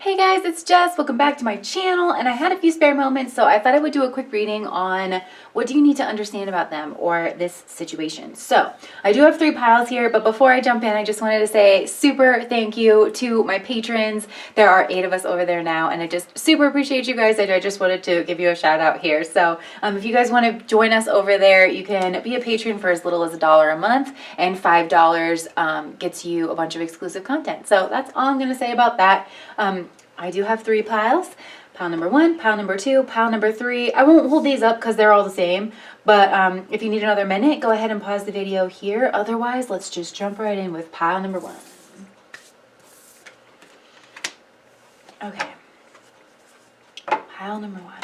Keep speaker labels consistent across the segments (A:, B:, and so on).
A: Hey guys, it's Jess. Welcome back to my channel, and I had a few spare moments, so I thought I would do a quick reading on what do you need to understand about them or this situation. So I do have 3 piles here, but before I jump in, I just wanted to say super thank you to my patrons. There are 8 of us over there now, and I just super appreciate you guys. I just wanted to give you a shout out here. So if you guys want to join us over there, you can be a patron for as little as $1 a month, and $5 gets you a bunch of exclusive content. So that's all I'm going to say about that. I do have 3 piles. Pile number 1, pile number 2, pile number 3. I won't hold these up because they're all the same, but if you need another minute, go ahead and pause the video here. Otherwise, let's just jump right in with pile number 1. Okay. Pile number 1.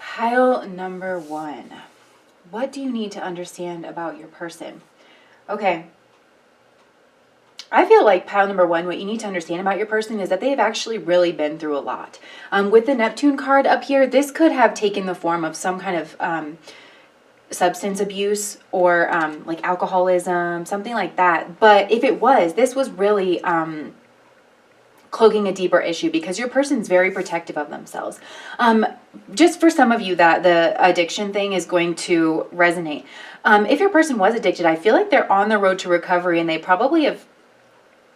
A: Pile number 1. What do you need to understand about your person? Okay. I feel like pile number 1, what you need to understand about your person is that they've actually really been through a lot. With the Neptune card up here, this could have taken the form of some kind of substance abuse or like alcoholism, something like that. But if it was, this was really cloaking a deeper issue because your person's very protective of themselves. Just for some of you that the addiction thing is going to resonate. If your person was addicted, I feel like they're on the road to recovery and they probably have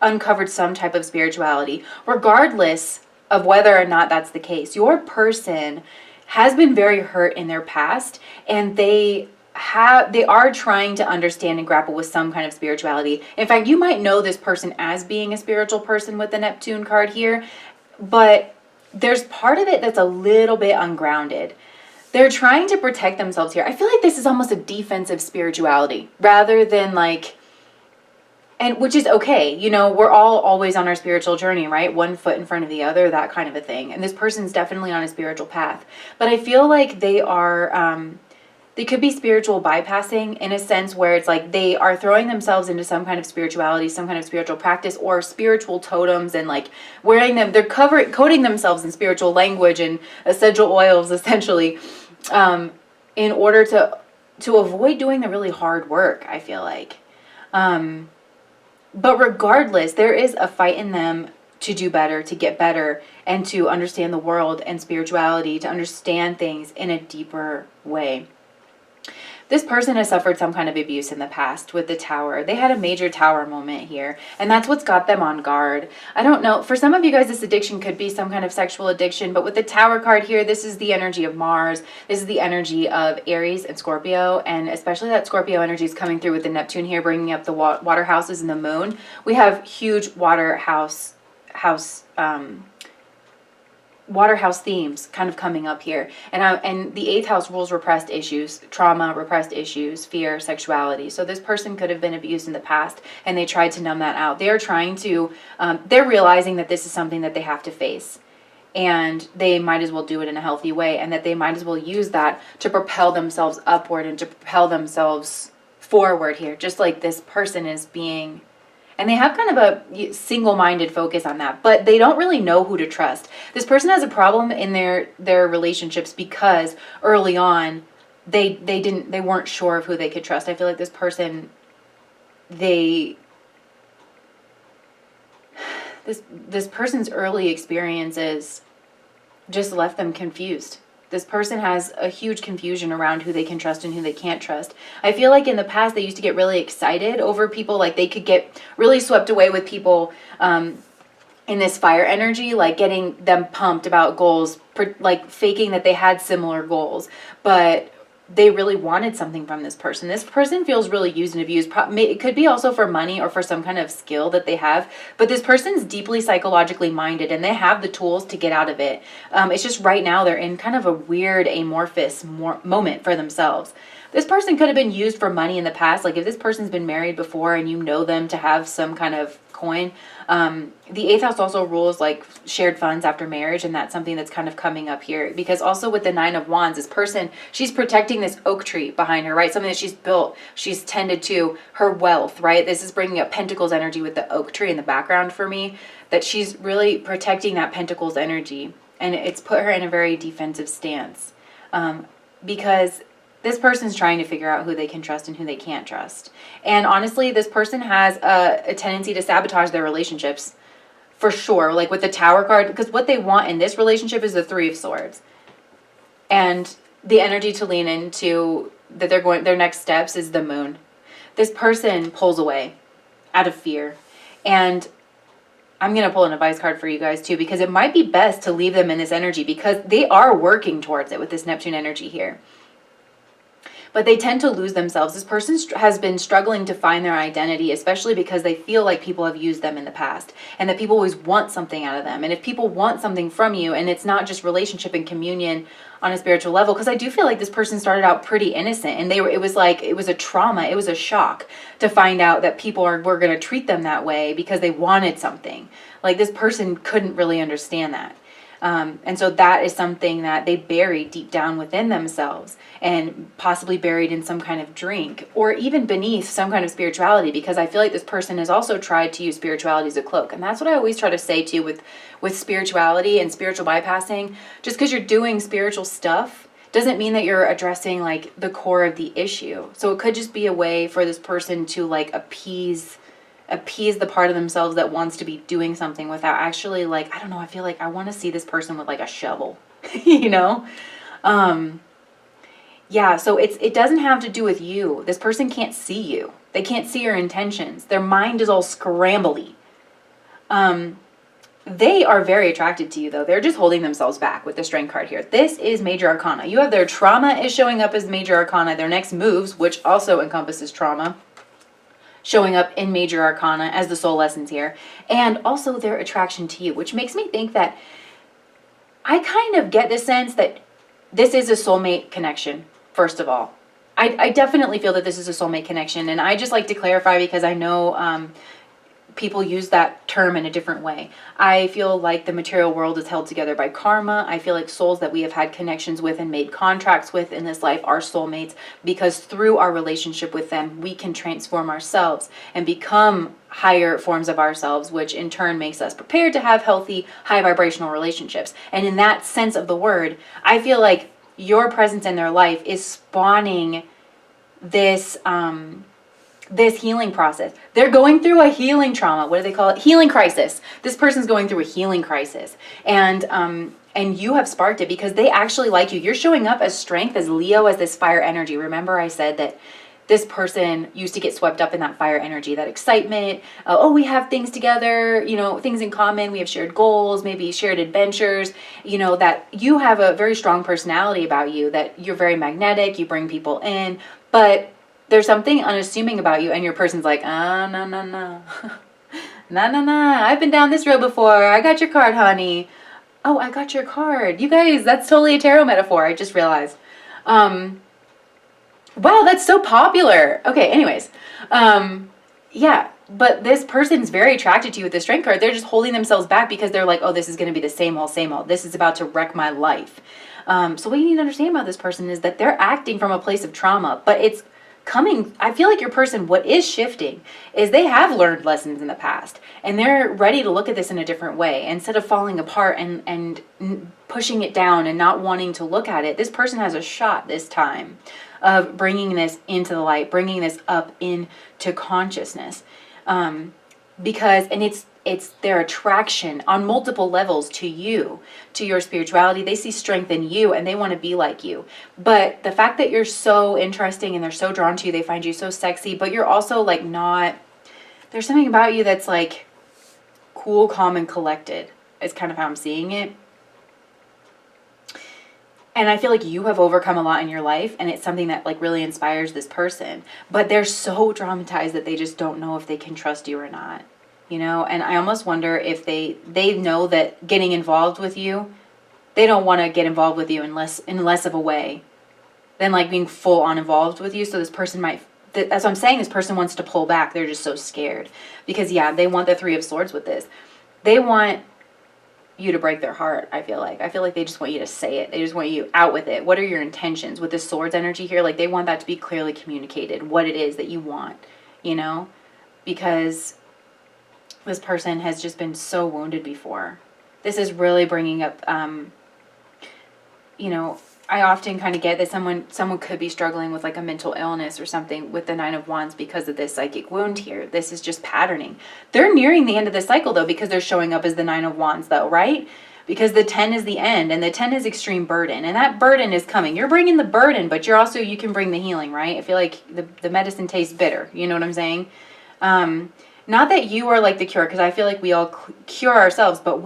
A: uncovered some type of spirituality. Regardless of whether or not that's the case, your person has been very hurt in their past, and they are trying to understand and grapple with some kind of spirituality. In fact, you might know this person as being a spiritual person with the Neptune card here, but there's part of it that's a little bit ungrounded. They're trying to protect themselves here. I feel like this is almost a defensive spirituality rather than like, and which is okay. You know, we're all always on our spiritual journey, right? One foot in front of the other, that kind of a thing. And this person's definitely on a spiritual path, but I feel like they are, they could be spiritual bypassing in a sense where it's like they are throwing themselves into some kind of spirituality, some kind of spiritual practice or spiritual totems, and like wearing them, they're coating themselves in spiritual language and essential oils essentially, in order to avoid doing the really hard work, I feel like. But regardless, there is a fight in them to do better, to get better, and to understand the world and spirituality, to understand things in a deeper way. This person has suffered some kind of abuse in the past with the Tower. They had a major Tower moment here, and that's what's got them on guard. I don't know. For some of you guys, this addiction could be some kind of sexual addiction, but with the Tower card here, this is the energy of Mars. This is the energy of Aries and Scorpio, and especially that Scorpio energy is coming through with the Neptune here, bringing up the water houses and the moon. We have huge water house themes kind of coming up here, and the 8th house rules repressed issues, trauma, repressed issues, fear, sexuality. So this person could have been abused in the past and they tried to numb that out. They are trying to they're realizing that this is something that they have to face, and they might as well do it in a healthy way, and that they might as well use that to propel themselves upward and to propel themselves forward here, just like this person is being. And they have kind of a single-minded focus on that, but they don't really know who to trust. This person has a problem in their relationships because early on they weren't sure of who they could trust. I feel like this person, this person's early experiences just left them confused. This person has a huge confusion around who they can trust and who they can't trust. I feel like in the past they used to get really excited over people, like they could get really swept away with people in this fire energy, like getting them pumped about goals, like faking that they had similar goals, but they really wanted something from this person. This person feels really used and abused. It could be also for money or for some kind of skill that they have, but this person's deeply psychologically minded and they have the tools to get out of it. It's just right now they're in kind of a weird amorphous moment for themselves. This person could have been used for money in the past. Like if this person's been married before and you know them to have some kind of coin, the eighth house also rules like shared funds after marriage, and that's something that's kind of coming up here. Because also with the Nine of Wands, this person, she's protecting this oak tree behind her, right? Something that she's built, she's tended to, her wealth, right? This is bringing up Pentacles energy with the oak tree in the background for me, that she's really protecting that Pentacles energy, and it's put her in a very defensive stance, because this person's trying to figure out who they can trust and who they can't trust. And honestly, this person has a tendency to sabotage their relationships for sure. Like with the Tower card, because what they want in this relationship is the Three of Swords. And the energy to lean into that they're going, their next steps is the Moon. This person pulls away out of fear. And I'm going to pull an advice card for you guys too, because it might be best to leave them in this energy, because they are working towards it with this Neptune energy here. But they tend to lose themselves. This person has been struggling to find their identity, especially because they feel like people have used them in the past and that people always want something out of them. And if people want something from you, and it's not just relationship and communion on a spiritual level, because I do feel like this person started out pretty innocent, and it was a trauma, it was a shock to find out that people were going to treat them that way because they wanted something. Like this person couldn't really understand that. And so that is something that they buried deep down within themselves, and possibly buried in some kind of drink, or even beneath some kind of spirituality, because I feel like this person has also tried to use spirituality as a cloak. And that's what I always try to say too with spirituality and spiritual bypassing. Just because you're doing spiritual stuff doesn't mean that you're addressing like the core of the issue. So it could just be a way for this person to like appease the part of themselves that wants to be doing something without actually, like, I don't know, I feel like I want to see this person with like a shovel, you know? Yeah, so it doesn't have to do with you. This person can't see you. They can't see your intentions. Their mind is all scrambly. They are very attracted to you though. They're just holding themselves back with the Strength card here. This is Major Arcana. You have their trauma is showing up as Major Arcana. Their next moves, which also encompasses trauma, showing up in Major Arcana as the soul lessons here. And also their attraction to you, which makes me think that I kind of get the sense that this is a soulmate connection, first of all. I definitely feel that this is a soulmate connection. And I just like to clarify, because I know people use that term in a different way. I feel like the material world is held together by karma. I feel like souls that we have had connections with and made contracts with in this life are soulmates, because through our relationship with them, we can transform ourselves and become higher forms of ourselves, which in turn makes us prepared to have healthy, high vibrational relationships. And in that sense of the word, I feel like your presence in their life is spawning this this healing process. They're going through a healing trauma. What do they call it? Healing crisis. This person's going through a healing crisis. And you have sparked it, because they actually like you. You're showing up as Strength, as Leo, as this fire energy. Remember I said that this person used to get swept up in that fire energy, that excitement. Oh, we have things together, you know, things in common. We have shared goals, maybe shared adventures, you know, that you have a very strong personality about you, that you're very magnetic, you bring people in, but there's something unassuming about you, and your person's like, no. No, I've been down this road before. I got your card, honey. Oh, I got your card. You guys, that's totally a tarot metaphor. I just realized. Wow, that's so popular. Okay, anyways. Yeah, but this person's very attracted to you with the Strength card. They're just holding themselves back because they're like, oh, this is going to be the same old, same old. This is about to wreck my life. So what you need to understand about this person is that they're acting from a place of trauma, but it's coming. I feel like your person, what is shifting is they have learned lessons in the past, and they're ready to look at this in a different way. Instead of falling apart and pushing it down and not wanting to look at it, this person has a shot this time of bringing this into the light, bringing this up into consciousness. Because it's their attraction on multiple levels to you, to your spirituality. They see strength in you and they want to be like you. But the fact that you're so interesting and they're so drawn to you, they find you so sexy, but you're also like not, there's something about you that's like cool, calm, and collected is kind of how I'm seeing it. And I feel like you have overcome a lot in your life, and it's something that like really inspires this person, but they're so traumatized that they just don't know if they can trust you or not. You know, and I almost wonder if they know that getting involved with you, they don't want to get involved with you in less of a way than like being full on involved with you. So this person might, that's what I'm saying, this person wants to pull back. They're just so scared because yeah, they want the Three of Swords with this. They want you to break their heart. I feel like they just want you to say it. They just want you out with it. What are your intentions with this Swords energy here? Like they want that to be clearly communicated, what it is that you want, you know, because this person has just been so wounded before. This is really bringing up, you know, I often kind of get that someone could be struggling with like a mental illness or something with the Nine of Wands because of this psychic wound here. This is just patterning. They're nearing the end of the cycle though, because they're showing up as the Nine of Wands though, right? Because the 10 is the end, and the 10 is extreme burden, and that burden is coming. You're bringing the burden, but you're also, you can bring the healing, right? I feel like the medicine tastes bitter. You know what I'm saying? Not that you are like the cure, because I feel like we all cure ourselves, but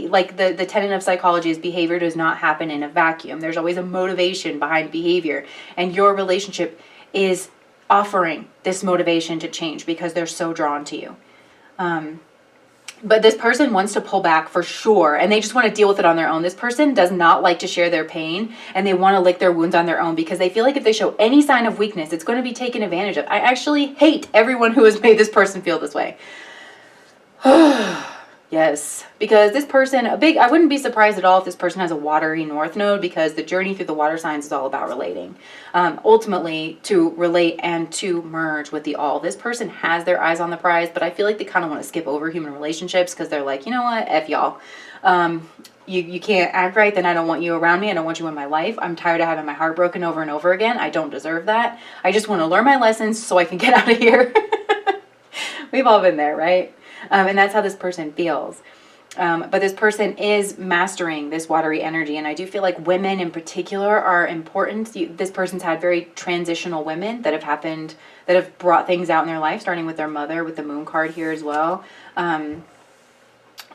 A: like the tenet of psychology is behavior does not happen in a vacuum. There's always a motivation behind behavior, and your relationship is offering this motivation to change because they're so drawn to you. But this person wants to pull back for sure, and they just want to deal with it on their own. This person does not like to share their pain, and they want to lick their wounds on their own because they feel like if they show any sign of weakness, it's going to be taken advantage of. I actually hate everyone who has made this person feel this way. Yes, because this person, I wouldn't be surprised at all if this person has a watery north node, because the journey through the water signs is all about relating. Ultimately, to relate and to merge with the all. This person has their eyes on the prize, but I feel like they kind of want to skip over human relationships because they're like, you know what, F y'all. You can't act right, then I don't want you around me. I don't want you in my life. I'm tired of having my heart broken over and over again. I don't deserve that. I just want to learn my lessons so I can get out of here. We've all been there, right? And that's how this person feels. But this person is mastering this watery energy. And I do feel like women in particular are important. This person's had very transitional women that have happened, that have brought things out in their life, starting with their mother, with the moon card here as well.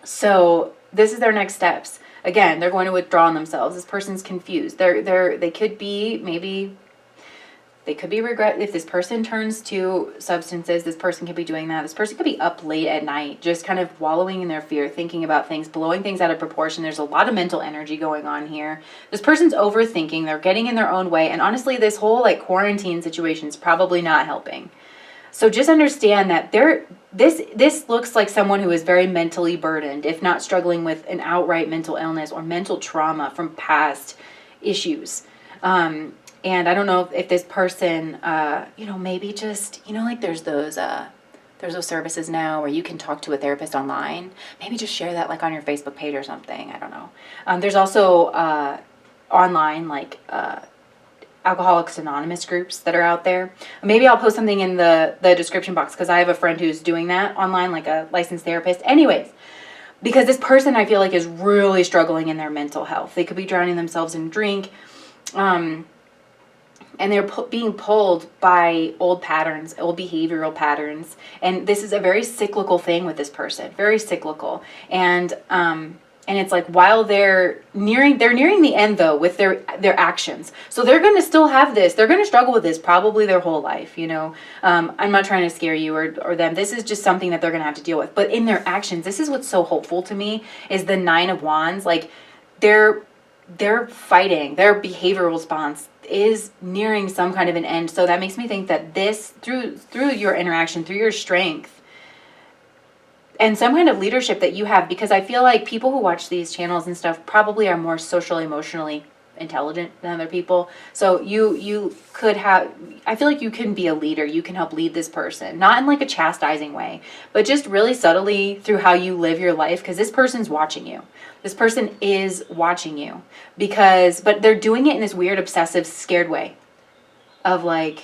A: So this is their next steps. Again, they're going to withdraw on themselves. This person's confused. They could be, maybe they could be regret. If this person turns to substances, this person could be doing that. This person could be up late at night, just kind of wallowing in their fear, thinking about things, blowing things out of proportion. There's a lot of mental energy going on here. This person's overthinking. They're getting in their own way. And honestly, this whole like quarantine situation is probably not helping. So just understand that this looks like someone who is very mentally burdened, if not struggling with an outright mental illness or mental trauma from past issues. And I don't know if this person, you know, maybe just, you know, like there's those services now where you can talk to a therapist online. Maybe just share that like on your Facebook page or something. I don't know. There's also online like Alcoholics Anonymous groups that are out there. Maybe I'll post something in the description box because I have a friend who's doing that online, like a licensed therapist. Anyways, because this person I feel like is really struggling in their mental health. They could be drowning themselves in drink. And they're being pulled by old patterns, old behavioral patterns. And this is a very cyclical thing with this person, very cyclical. And it's like while they're nearing the end though with their actions. So they're going to still have this. They're going to struggle with this probably their whole life, you know. I'm not trying to scare you or them. This is just something that they're going to have to deal with. But in their actions, this is what's so hopeful to me is the Nine of Wands. Like they're fighting, their behavioral response is nearing some kind of an end. So that makes me think that this, through your interaction, through your strength and some kind of leadership that you have, because I feel like people who watch these channels and stuff probably are more socially, emotionally intelligent than other people. So you could have, I feel like you can be a leader. You can help lead this person, not in like a chastising way, but just really subtly through how you live your life, because this person's watching you. This person is watching you but they're doing it in this weird, obsessive, scared way of like,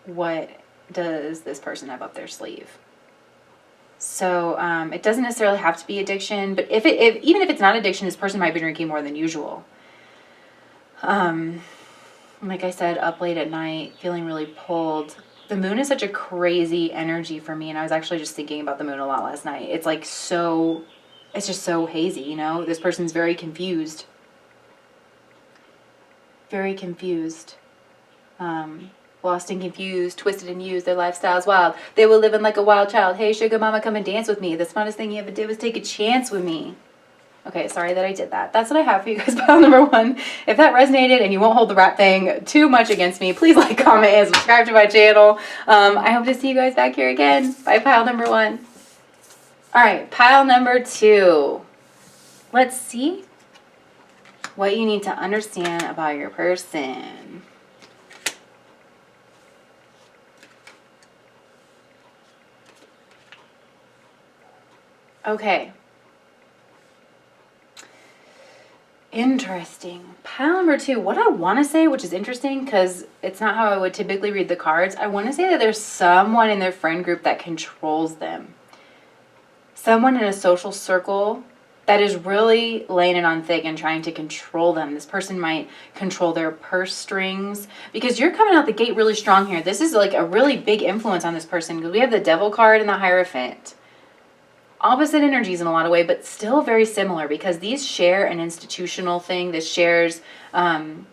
A: what does this person have up their sleeve? So it doesn't necessarily have to be addiction, but even if it's not addiction, this person might be drinking more than usual. Like I said, up late at night, feeling really pulled. The moon is such a crazy energy for me, and I was actually just thinking about the moon a lot last night. It's like it's just so hazy, you know? This person's very confused. Very confused. Lost and confused, twisted and used, their lifestyle's wild. They were living like a wild child. Hey, sugar mama, come and dance with me. The smartest thing you ever did was take a chance with me. Okay, sorry that I did that. That's what I have for you guys, pile number 1. If that resonated and you won't hold the rat thing too much against me, please like, comment, and subscribe to my channel. I hope to see you guys back here again. Bye, pile number 1. All right, pile number 2. Let's see what you need to understand about your person. Okay. Interesting. Pile number 2. What I want to say, which is interesting because it's not how I would typically read the cards, I want to say that there's someone in their friend group that controls them. Someone in a social circle that is really laying it on thick and trying to control them. This person might control their purse strings because you're coming out the gate really strong here. This is like a really big influence on this person because we have the Devil card and the Hierophant. Opposite energies in a lot of ways, but still very similar because these share an institutional thing. This shares kind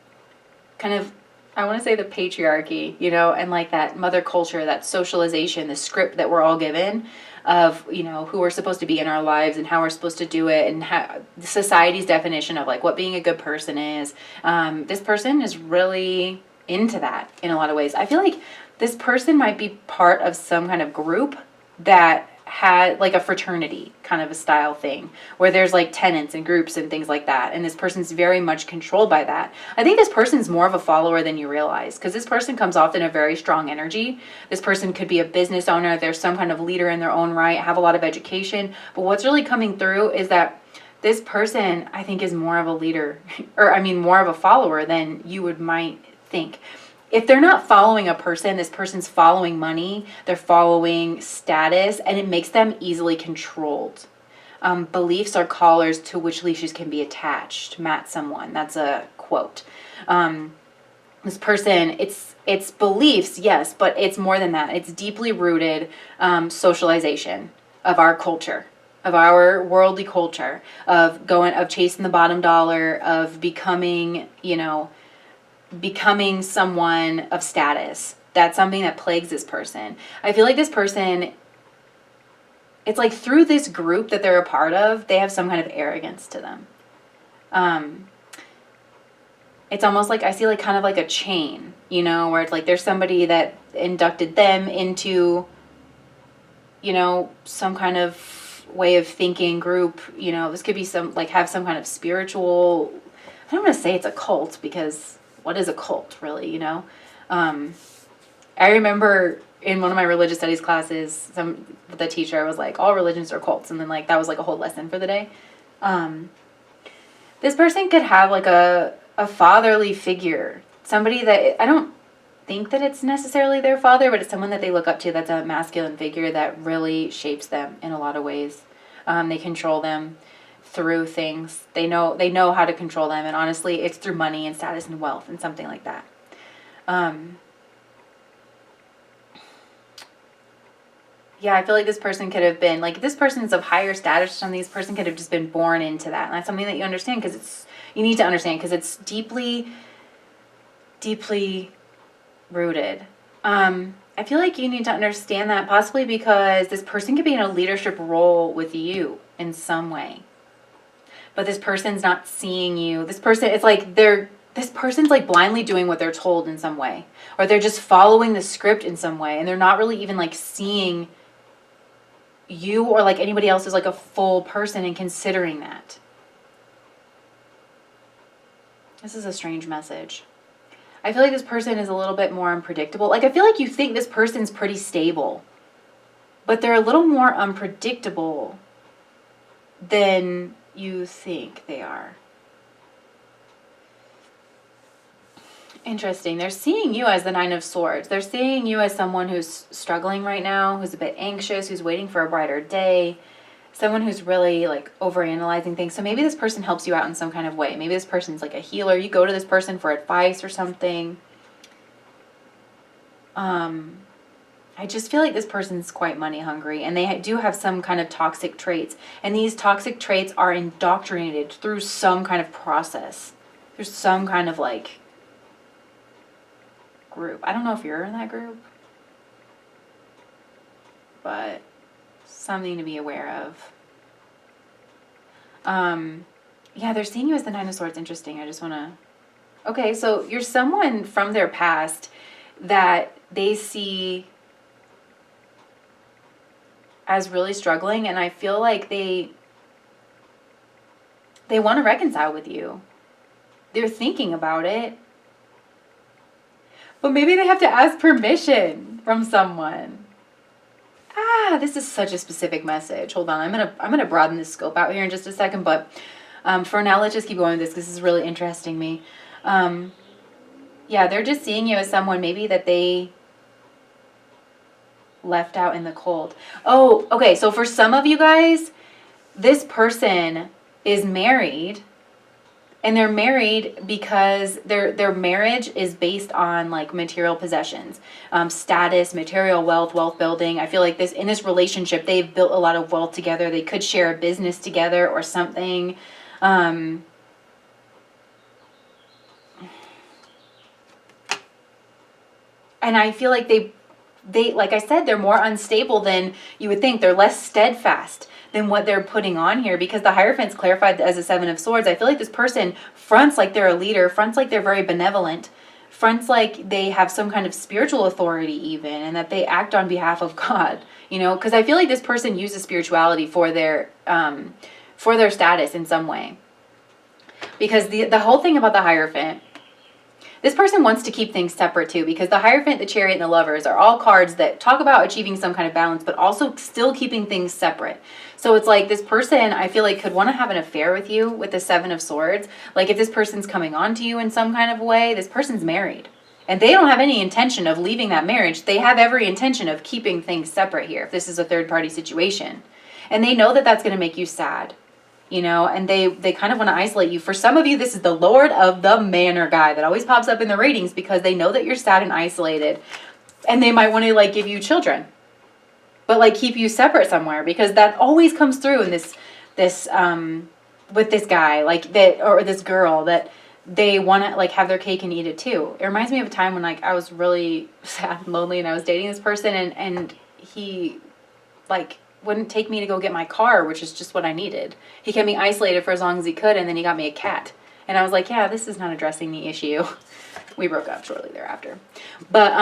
A: of, I want to say the patriarchy, you know, and like that mother culture, that socialization, the script that we're all given of, you know, who we're supposed to be in our lives and how we're supposed to do it, and how society's definition of like what being a good person is. This person is really into that in a lot of ways. I feel like this person might be part of some kind of group that had like a fraternity kind of a style thing where there's like tenants and groups and things like that, and this person's very much controlled by that. I think this person's more of a follower than you realize because this person comes off in a very strong energy. This person could be a business owner, there's some kind of leader in their own right, have a lot of education, but what's really coming through is that this person, I think, is more of a leader, or I mean more of a follower than you might think. If they're not following a person, this person's following money, they're following status, and it makes them easily controlled. Beliefs are collars to which leashes can be attached. Mat someone. That's a quote. This person, it's beliefs, yes, but it's more than that. It's deeply rooted socialization of our culture, of our worldly culture, of chasing the bottom dollar, of becoming, you know, becoming someone of status. That's something that plagues this person. I feel like this person, it's like through this group that they're a part of, they have some kind of arrogance to them. It's almost like, I see like kind of like a chain, you know, where it's like there's somebody that inducted them into, you know, some kind of way of thinking group. You know, this could be some, like have some kind of spiritual, I don't want to say it's a cult because what is a cult really, you know? I remember in one of my religious studies classes, the teacher was like, all religions are cults. And then like, that was like a whole lesson for the day. This person could have like a fatherly figure, somebody that, I don't think that it's necessarily their father, but it's someone that they look up to that's a masculine figure that really shapes them in a lot of ways. They control them through things. They know how to control them, and honestly it's through money and status and wealth and something like that. Yeah, I feel like this person could have been, like, if this person is of higher status or something, this person could have just been born into that. And that's something that you understand because it's, you need to understand because it's deeply, deeply rooted. I feel like you need to understand that possibly because this person could be in a leadership role with you in some way. But this person's not seeing you. This person, it's like this person's like blindly doing what they're told in some way. Or they're just following the script in some way. And they're not really even like seeing you or like anybody else as like a full person and considering that. This is a strange message. I feel like this person is a little bit more unpredictable. Like I feel like you think this person's pretty stable. But they're a little more unpredictable than you think they are. Interesting. They're seeing you as the Nine of Swords. They're seeing you as someone who's struggling right now, who's a bit anxious, who's waiting for a brighter day, someone who's really like overanalyzing things. So maybe this person helps you out in some kind of way. Maybe this person's like a healer. You go to this person for advice or something. I just feel like this person's quite money hungry, and they do have some kind of toxic traits. And these toxic traits are indoctrinated through some kind of process. There's some kind of like group. I don't know if you're in that group, but something to be aware of. Yeah, they're seeing you as the Nine of Swords. Interesting. I just want to... Okay, so you're someone from their past that they see as really struggling, and I feel like they want to reconcile with you. They're thinking about it. But maybe they have to ask permission from someone. This is such a specific message. Hold on, I'm gonna broaden this scope out here in just a second, but for now, let's just keep going with this because this is really interesting me. Yeah, they're just seeing you as someone maybe that they left out in the cold. Oh, okay, so for some of you guys, this person is married, and they're married because their marriage is based on like material possessions, status, material wealth building. I feel like in this relationship, they've built a lot of wealth together. They could share a business together or something. And I feel like they, like I said, they're more unstable than you would think. They're less steadfast than what they're putting on here, because the Hierophant's clarified as a Seven of Swords. I feel like this person fronts like they're a leader, fronts like they're very benevolent, fronts like they have some kind of spiritual authority even, and that they act on behalf of God, you know, because I feel like this person uses spirituality for their status in some way. Because the whole thing about the Hierophant, this person wants to keep things separate too, because the Hierophant, the Chariot, and the Lovers are all cards that talk about achieving some kind of balance, but also still keeping things separate. So it's like this person, I feel like, could want to have an affair with you with the Seven of Swords. Like if this person's coming on to you in some kind of way, this person's married. And they don't have any intention of leaving that marriage. They have every intention of keeping things separate here, if this is a third-party situation. And they know that that's going to make you sad. You know, and they kind of want to isolate you. For some of you, this is the Lord of the Manor guy that always pops up in the readings, because they know that you're sad and isolated, and they might want to like give you children, but like keep you separate somewhere, because that always comes through in this with this guy, like that, or this girl, that they want to like have their cake and eat it too. It reminds me of a time when like I was really sad and lonely, and I was dating this person, and he like wouldn't take me to go get my car, which is just what I needed. He kept me isolated for as long as he could, and then he got me a cat. And I was like, yeah, this is not addressing the issue. We broke up shortly thereafter. But,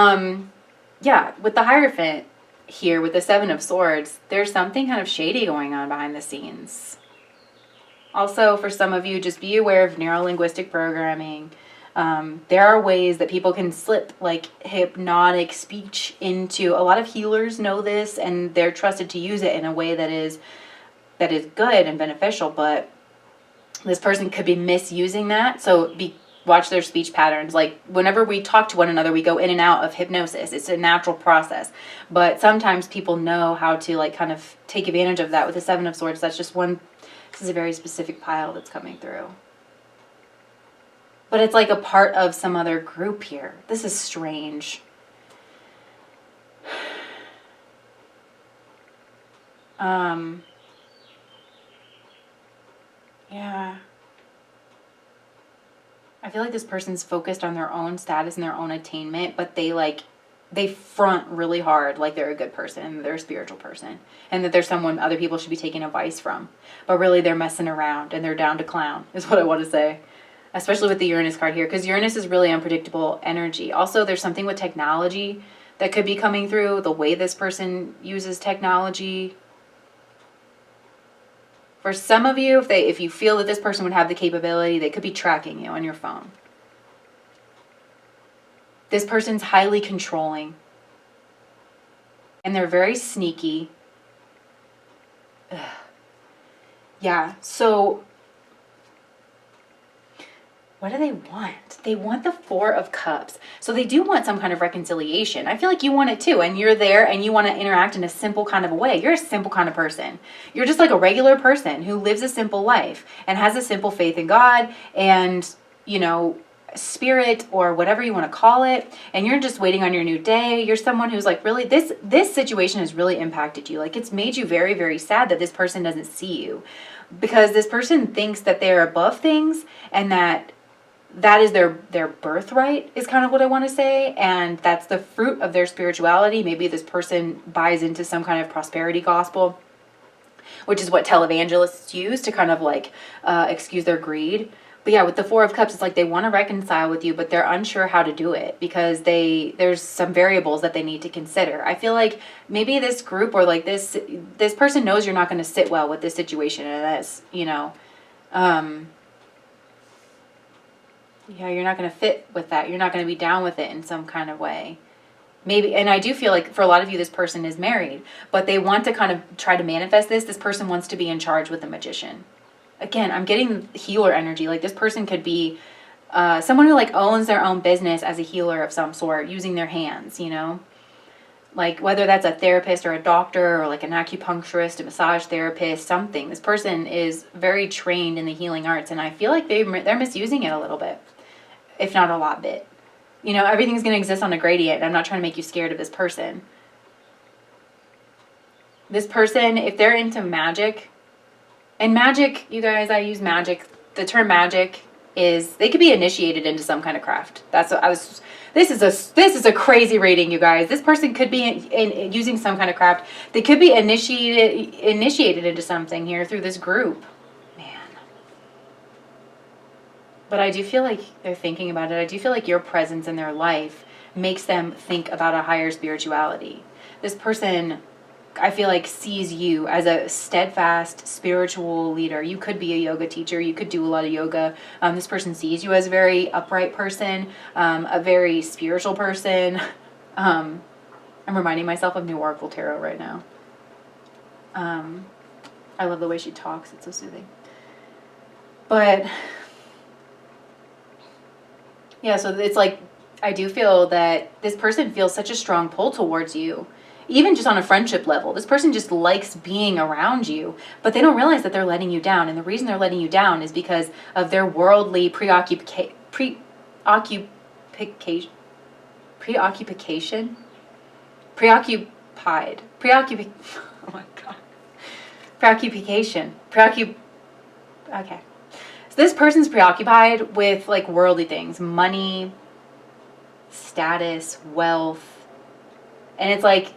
A: yeah, with the Hierophant here, with the Seven of Swords, there's something kind of shady going on behind the scenes. Also, for some of you, just be aware of neuro-linguistic programming. There are ways that people can slip like hypnotic speech into. A lot of healers know this, and they're trusted to use it in a way that is good and beneficial, but this person could be misusing that. So watch their speech patterns. Like whenever we talk to one another, we go in and out of hypnosis. It's a natural process, but sometimes people know how to like kind of take advantage of that with the Seven of Swords. That's just one. This is a very specific pile that's coming through. But it's like a part of some other group here. This is strange. Yeah. I feel like this person's focused on their own status and their own attainment, but they front really hard like they're a good person and they're a spiritual person, and that they're someone other people should be taking advice from. But really they're messing around and they're down to clown, is what I want to say. Especially with the Uranus card here, because Uranus is really unpredictable energy. Also, there's something with technology that could be coming through, the way this person uses technology. For some of you, if you feel that this person would have the capability, they could be tracking you on your phone. This person's highly controlling, and they're very sneaky. Ugh. Yeah, so what do they want? They want the Four of Cups. So they do want some kind of reconciliation. I feel like you want it too, and you're there and you want to interact in a simple kind of a way. You're a simple kind of person. You're just like a regular person who lives a simple life and has a simple faith in God and, you know, spirit or whatever you want to call it, and you're just waiting on your new day. You're someone who's like, really, this situation has really impacted you. Like, it's made you very, very sad that this person doesn't see you, because this person thinks that they're above things, and that is their birthright, is kind of what I want to say, and that's the fruit of their spirituality. Maybe this person buys into some kind of prosperity gospel. which is what televangelists use to kind of like excuse their greed. But yeah, with the Four of Cups, it's like they want to reconcile with you, but they're unsure how to do it because there's some variables that they need to consider. I feel like maybe this group or like this person knows you're not going to sit well with this situation, and that's, you know, yeah, you're not going to fit with that. You're not going to be down with it in some kind of way. Maybe, and I do feel like for a lot of you, this person is married, but they want to kind of try to manifest this. This person wants to be in charge with the Magician. Again, I'm getting healer energy. Like this person could be someone who like owns their own business as a healer of some sort, using their hands, you know, like whether that's a therapist or a doctor or like an acupuncturist, a massage therapist, something. This person is very trained in the healing arts, and I feel like they're misusing it a little bit, if not a lot bit. You know, everything's going to exist on a gradient. I'm not trying to make you scared of this person. This person, if they're into magic, and magic, you guys, I use magic. The term magic is, they could be initiated into some kind of craft. That's what I was, this is a crazy reading, you guys. This person could be in using some kind of craft. They could be initiated into something here through this group. Man. But I do feel like they're thinking about it. I do feel like your presence in their life makes them think about a higher spirituality. This person, I feel like, sees you as a steadfast spiritual leader. You could be a yoga teacher. You could do a lot of yoga. This person sees you as a very upright person, a very spiritual person. I'm reminding myself of New Oracle Tarot right now. I love the way she talks. It's so soothing. But yeah, so it's like, I do feel that this person feels such a strong pull towards you. Even just on a friendship level, this person just likes being around you, but they don't realize that they're letting you down. And the reason they're letting you down is because of their worldly preoccupation. Oh my God. Preoccupation. Okay. So this person's preoccupied with like worldly things, money, status, wealth. And it's like,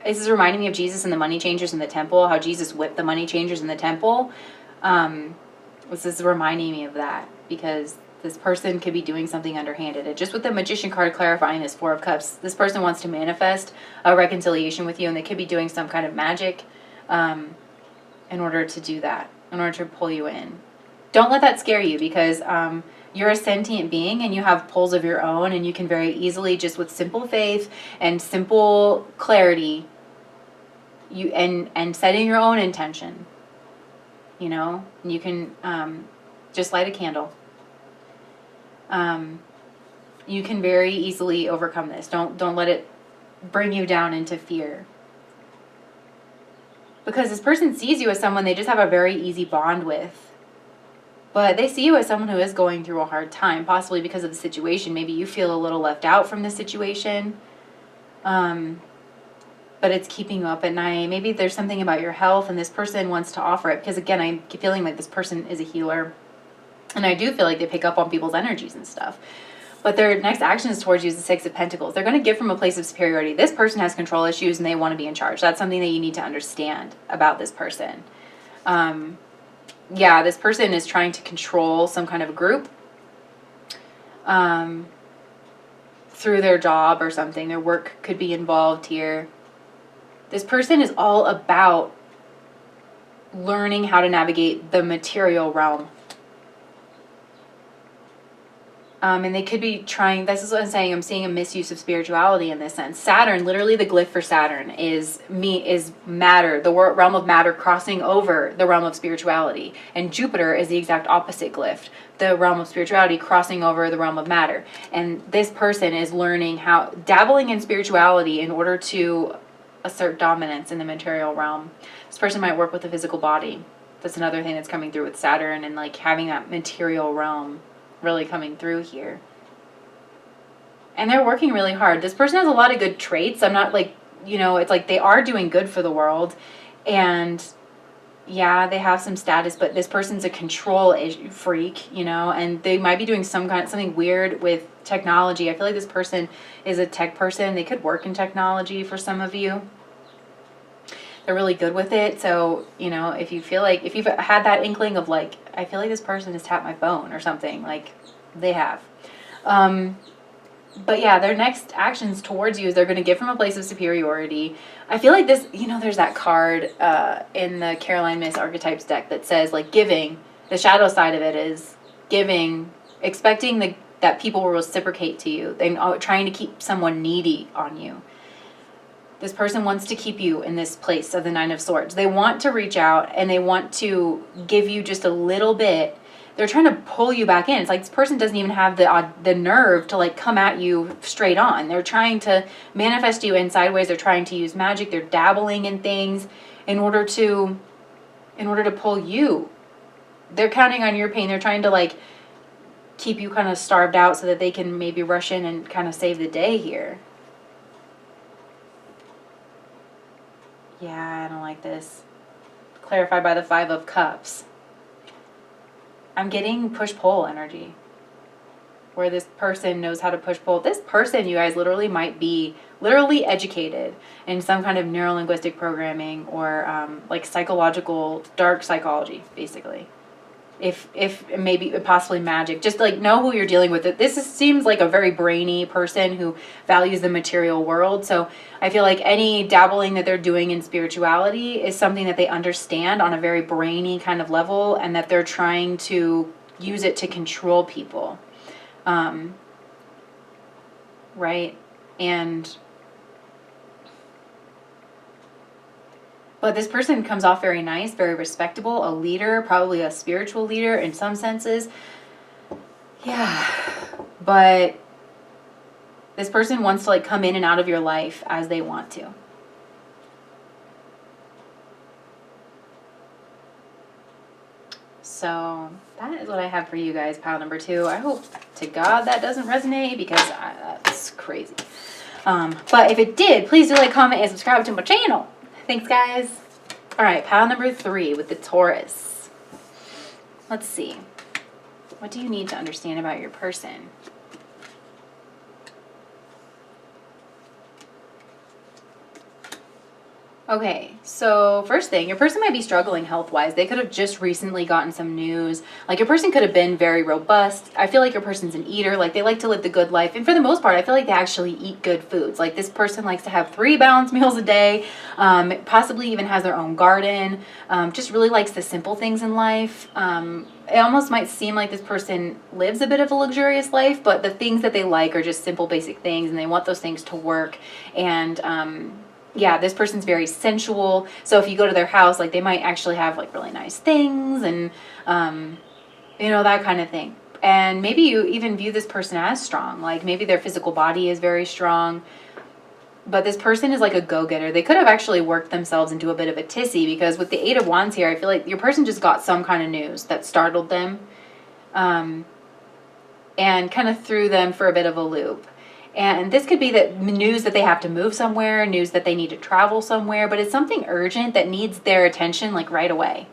A: this is reminding me of Jesus and the money changers in the temple, how Jesus whipped the money changers in the temple. This is reminding me of that, because this person could be doing something underhanded. And just with the Magician card clarifying this Four of Cups, this person wants to manifest a reconciliation with you, and they could be doing some kind of magic in order to do that, in order to pull you in. Don't let that scare you, because you're a sentient being and you have pulls of your own, and you can very easily, just with simple faith and simple clarity, and setting your own intention, you know, you can just light a candle. You can very easily overcome this. Don't let it bring you down into fear. Because this person sees you as someone they just have a very easy bond with. But they see you as someone who is going through a hard time, possibly because of the situation. Maybe you feel a little left out from the situation. But it's keeping you up at night. Maybe there's something about your health and this person wants to offer it. Because again, I'm feeling like this person is a healer. And I do feel like they pick up on people's energies and stuff. But their next action is towards you is the Six of Pentacles. They're going to give from a place of superiority. This person has control issues and they want to be in charge. That's something that you need to understand about this person. Yeah, this person is trying to control some kind of group through their job or something. Their work could be involved here. This person is all about learning how to navigate the material realm. And they could be trying, this is what I'm saying, I'm seeing a misuse of spirituality in this sense. Saturn, literally the glyph for Saturn is matter, the realm of matter crossing over the realm of spirituality. And Jupiter is the exact opposite glyph, the realm of spirituality crossing over the realm of matter. And this person is learning how, dabbling in spirituality in order to assert dominance in the material realm. This person might work with the physical body. That's another thing that's coming through with Saturn, and like having that material realm really coming through here. And they're working really hard. This person has a lot of good traits. I'm not like, you know, it's like they are doing good for the world. And yeah, they have some status, but this person's a control freak, you know, and they might be doing something weird with technology. I feel like this person is a tech person. They could work in technology for some of you. They're really good with it. So, you know, if you feel like, if you've had that inkling of like, I feel like this person has tapped my phone or something, like they have. But yeah, their next actions towards you is they're going to give from a place of superiority. I feel like this, you know, there's that card in the Caroline Myss Archetypes deck that says like giving. The shadow side of it is giving, expecting that people will reciprocate to you. They're trying to keep someone needy on you. This person wants to keep you in this place of the Nine of Swords. They want to reach out and they want to give you just a little bit. They're trying to pull you back in. It's like this person doesn't even have the nerve to like come at you straight on. They're trying to manifest you in sideways. They're trying to use magic. They're dabbling in things in order to pull you. They're counting on your pain. They're trying to like keep you kind of starved out so that they can maybe rush in and kind of save the day here. Yeah, I don't like this. Clarified by the Five of Cups. I'm getting push-pull energy. Where this person knows how to push-pull. This person, you guys, literally might be literally educated in some kind of neuro-linguistic programming or like psychological, dark psychology, basically. If maybe possibly magic, just like know who you're dealing with. Seems like a very brainy person who values the material world. So I feel like any dabbling that they're doing in spirituality is something that they understand on a very brainy kind of level, and that they're trying to use it to control people. Right? But this person comes off very nice, very respectable, a leader, probably a spiritual leader in some senses. Yeah. But this person wants to like come in and out of your life as they want to. So that is what I have for you guys, pile number 2. I hope to God that doesn't resonate, because that's crazy. But if it did, please do like, comment, and subscribe to my channel. Thanks, guys. All right, pile number 3 with the Taurus. Let's see. What do you need to understand about your person? Okay, so first thing, your person might be struggling health-wise. They could have just recently gotten some news. Like, your person could have been very robust. I feel like your person's an eater. Like, they like to live the good life. And for the most part, I feel like they actually eat good foods. Like, this person likes to have 3 balanced meals a day, possibly even has their own garden, just really likes the simple things in life. It almost might seem like this person lives a bit of a luxurious life, but the things that they like are just simple, basic things, and they want those things to work. And, yeah, this person's very sensual. So if you go to their house, like, they might actually have like really nice things and, you know, that kind of thing. And maybe you even view this person as strong. Like, maybe their physical body is very strong, but this person is like a go-getter. They could have actually worked themselves into a bit of a tizzy, because with the 8 of Wands here, I feel like your person just got some kind of news that startled them, and kind of threw them for a bit of a loop. And this could be that news that they have to move somewhere, news that they need to travel somewhere, but it's something urgent that needs their attention like right away.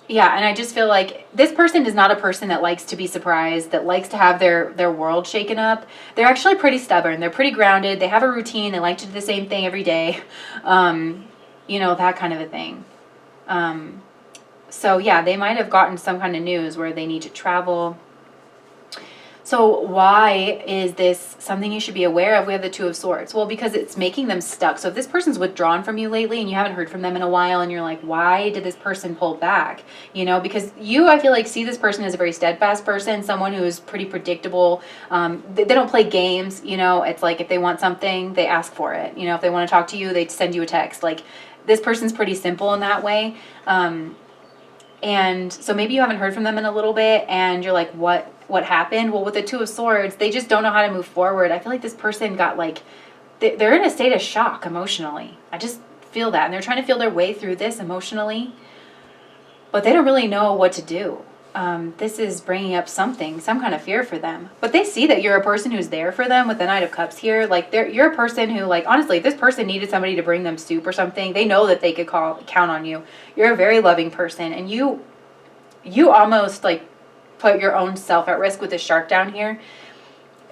A: Yeah, and I just feel like this person is not a person that likes to be surprised, that likes to have their world shaken up. They're actually pretty stubborn. They're pretty grounded. They have a routine. They like to do the same thing every day. You know, that kind of a thing. So yeah, they might have gotten some kind of news where they need to travel. So why is this something you should be aware of? We have the 2 of Swords. Well, because it's making them stuck. So if this person's withdrawn from you lately and you haven't heard from them in a while, and you're like, why did this person pull back? You know, because you, I feel like, see this person as a very steadfast person, someone who is pretty predictable. They don't play games, you know. It's like if they want something, they ask for it. You know, if they want to talk to you, they send you a text. Like, this person's pretty simple in that way. And so maybe you haven't heard from them in a little bit and you're like, what happened? Well, with the 2 of Swords, they just don't know how to move forward. I feel like this person got like, they're in a state of shock emotionally. I just feel that. And they're trying to feel their way through this emotionally, but they don't really know what to do. This is bringing up some kind of fear for them. But they see that you're a person who's there for them with the Knight of Cups here. Like, you're a person who, like, honestly, if this person needed somebody to bring them soup or something, they know that they could count on you. You're a very loving person, and you almost, like, put your own self at risk with this shark down here.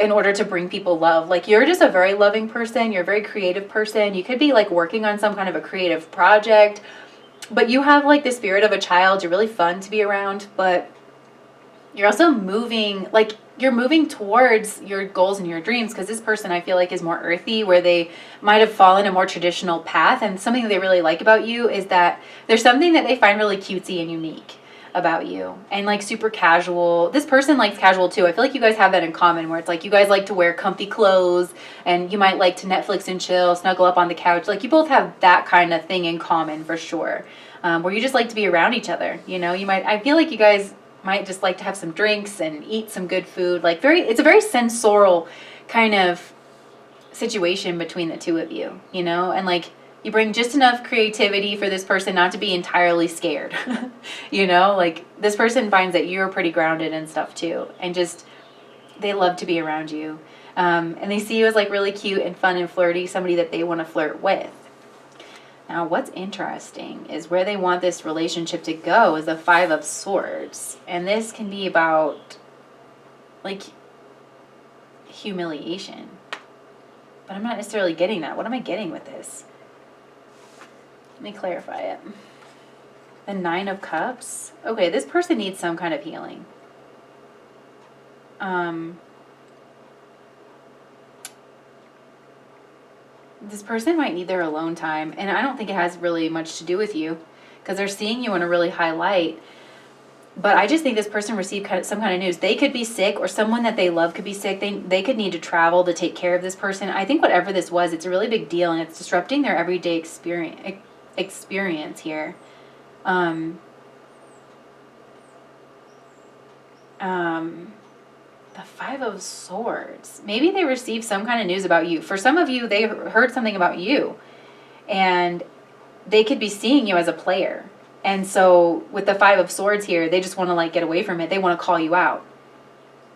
A: in order to bring people love. Like, you're just a very loving person. You're a very creative person. You could be like working on some kind of a creative project, but you have like the spirit of a child. You're really fun to be around, but you're also moving, like, you're moving towards your goals and your dreams, because this person, I feel like, is more earthy, where they might have fallen a more traditional path. And something that they really like about you is that there's something that they find really cutesy and unique about you, and like super casual. This person likes casual too. I feel like you guys have that in common, where it's like you guys like to wear comfy clothes, and you might like to Netflix and chill, snuggle up on the couch. Like, you both have that kind of thing in common for sure, where you just like to be around each other. You know, I feel like you guys might just like to have some drinks and eat some good food. Like, it's a very sensorial kind of situation between the two of you, you know? And like, you bring just enough creativity for this person not to be entirely scared. You know, like, this person finds that you're pretty grounded and stuff too, and just, they love to be around you. And they see you as like really cute and fun and flirty, somebody that they want to flirt with. Now, what's interesting is where they want this relationship to go is the 5 of Swords. And this can be about, like, humiliation. But I'm not necessarily getting that. What am I getting with this? Let me clarify it. The 9 of Cups. Okay, this person needs some kind of healing. This person might need their alone time, and I don't think it has really much to do with you, because they're seeing you in a really high light. But I just think this person received some kind of news. They could be sick, or someone that they love could be sick. They could need to travel to take care of this person. I think whatever this was, it's a really big deal, and it's disrupting their everyday experience here. The 5 of Swords. Maybe they received some kind of news about you. For some of you, they heard something about you, and they could be seeing you as a player. And so with the 5 of Swords here, they just want to like get away from it. They want to call you out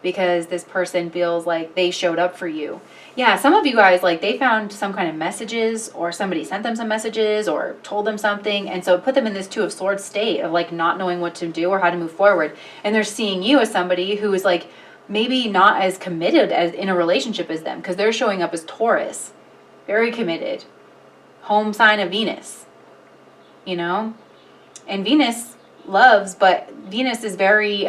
A: because this person feels like they showed up for you. Yeah, some of you guys, like, they found some kind of messages, or somebody sent them some messages or told them something, and so it put them in this 2 of Swords state of like not knowing what to do or how to move forward. And they're seeing you as somebody who is like maybe not as committed as in a relationship as them, because they're showing up as Taurus, very committed, home sign of Venus, you know. And Venus loves, but Venus is very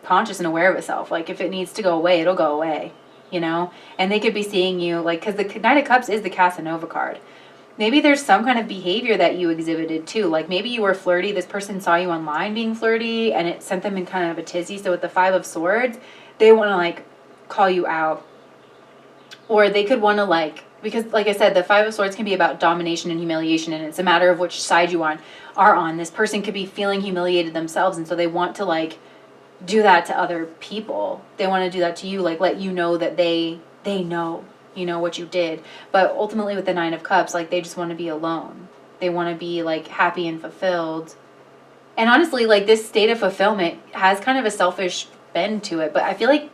A: conscious and aware of itself. Like, if it needs to go away, it'll go away, you know. And they could be seeing you, like, because the Knight of Cups is the Casanova card. Maybe there's some kind of behavior that you exhibited too. Like, maybe you were flirty. This person saw you online being flirty, and it sent them in kind of a tizzy. So with the 5 of Swords, they want to like call you out. Or they could want to like, because like I said, the 5 of Swords can be about domination and humiliation, and it's a matter of which side you are on. This person could be feeling humiliated themselves, and so they want to like do that to other people. They want to do that to you, like let you know that they know, you know, what you did. But ultimately with the 9 of Cups, like, they just want to be alone. They want to be like happy and fulfilled. And honestly, like, this state of fulfillment has kind of a selfish bend to it, but I feel like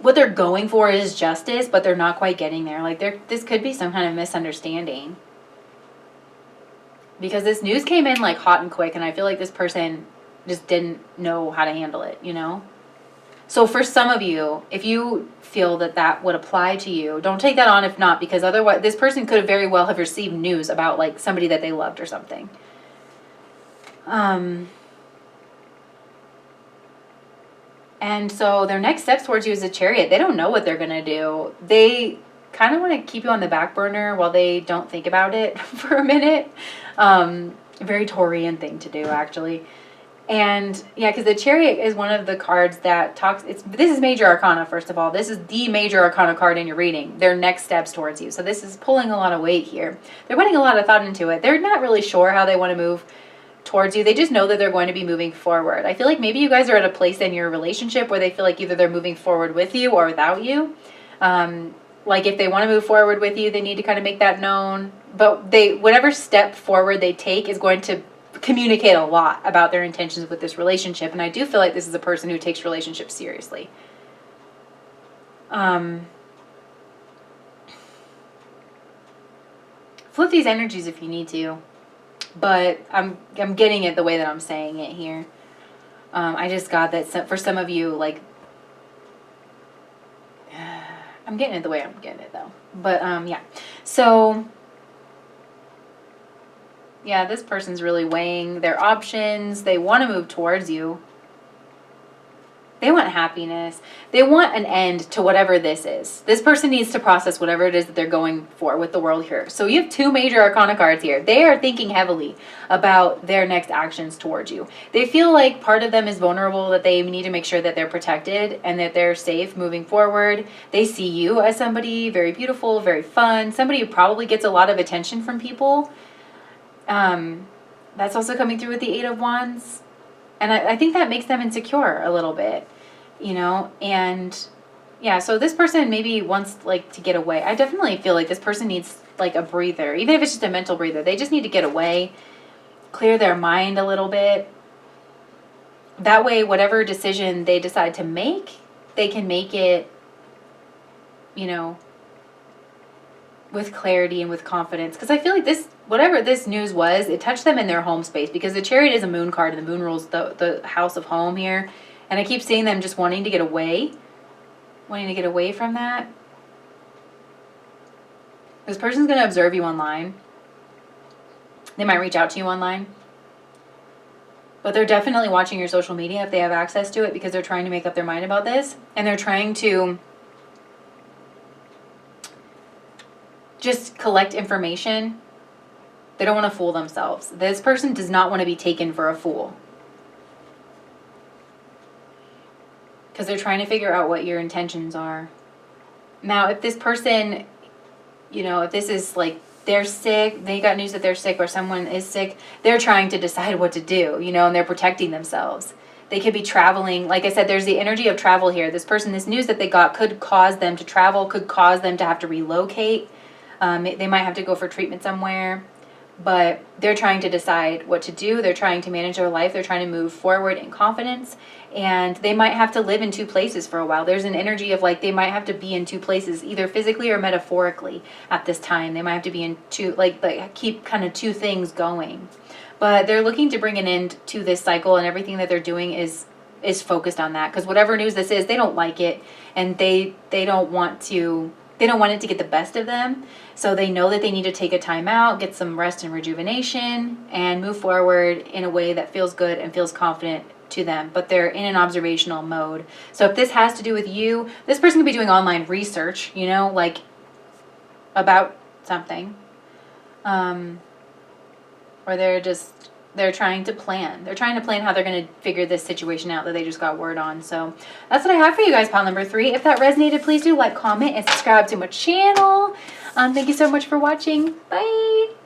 A: what they're going for is justice, but they're not quite getting there. Like, this could be some kind of misunderstanding, because this news came in like hot and quick, and I feel like this person just didn't know how to handle it, you know. So for some of you, if you feel that that would apply to you, don't take that on if not, because otherwise this person could very well have received news about like somebody that they loved or something. And so their next steps towards you is a Chariot. They don't know what they're going to do. They kind of want to keep you on the back burner while they don't think about it for a minute. A very Taurian thing to do, actually. And yeah, because the Chariot is one of the cards that talks, this is Major Arcana, first of all. This is the Major Arcana card in your reading. Their next steps towards you. So this is pulling a lot of weight here. They're putting a lot of thought into it. They're not really sure how they want to move towards you. They just know that they're going to be moving forward. I feel like maybe you guys are at a place in your relationship where they feel like either they're moving forward with you or without you. Like, if they want to move forward with you, they need to kind of make that known. But whatever step forward they take is going to communicate a lot about their intentions with this relationship. And I do feel like this is a person who takes relationships seriously. Flip these energies if you need to. But I'm getting it the way that I'm saying it here. I just got that for some of you, like, I'm getting it the way I'm getting it though. But yeah. So yeah, this person's really weighing their options. They want to move towards you. They want happiness. They want an end to whatever this is. This person needs to process whatever it is that they're going for with the world here. So you have 2 major arcana cards here. They are thinking heavily about their next actions towards you. They feel like part of them is vulnerable, that they need to make sure that they're protected and that they're safe moving forward. They see you as somebody very beautiful, very fun, somebody who probably gets a lot of attention from people. That's also coming through with the 8 of Wands. And I think that makes them insecure a little bit, you know, and yeah, so this person maybe wants like to get away. I definitely feel like this person needs like a breather, even if it's just a mental breather. They just need to get away, clear their mind a little bit. That way, whatever decision they decide to make, they can make it, you know, with clarity and with confidence. Because I feel like this, whatever this news was, it touched them in their home space, because the Chariot is a moon card and the moon rules the house of home here. And I keep seeing them just wanting to get away from that. This person's going to observe you online. They might reach out to you online. But they're definitely watching your social media if they have access to it, because they're trying to make up their mind about this. And they're trying to just collect information. They don't want to fool themselves. This person does not want to be taken for a fool, because they're trying to figure out what your intentions are. Now, if this person, you know, if this is like they're sick, they got news that they're sick or someone is sick, they're trying to decide what to do, you know, and they're protecting themselves. They could be traveling. Like I said, there's the energy of travel here. This person, this news that they got could cause them to travel, could cause them to have to relocate. They might have to go for treatment somewhere, but they're trying to decide what to do. They're trying to manage their life. They're trying to move forward in confidence, and they might have to live in 2 places for a while. There's an energy of like they might have to be in 2 places, either physically or metaphorically at this time. They might have to be in 2, like keep kind of 2 things going. But they're looking to bring an end to this cycle, and everything that they're doing is focused on that, because whatever news this is, they don't like it, and they don't want it to get the best of them. So they know that they need to take a time out, get some rest and rejuvenation, and move forward in a way that feels good and feels confident to them. But they're in an observational mode. So if this has to do with you, this person could be doing online research, you know, like about something. Or they're trying to plan. They're trying to plan how they're going to figure this situation out that they just got word on. So that's what I have for you guys, pile number 3. If that resonated, please do like, comment, and subscribe to my channel. Thank you so much for watching. Bye.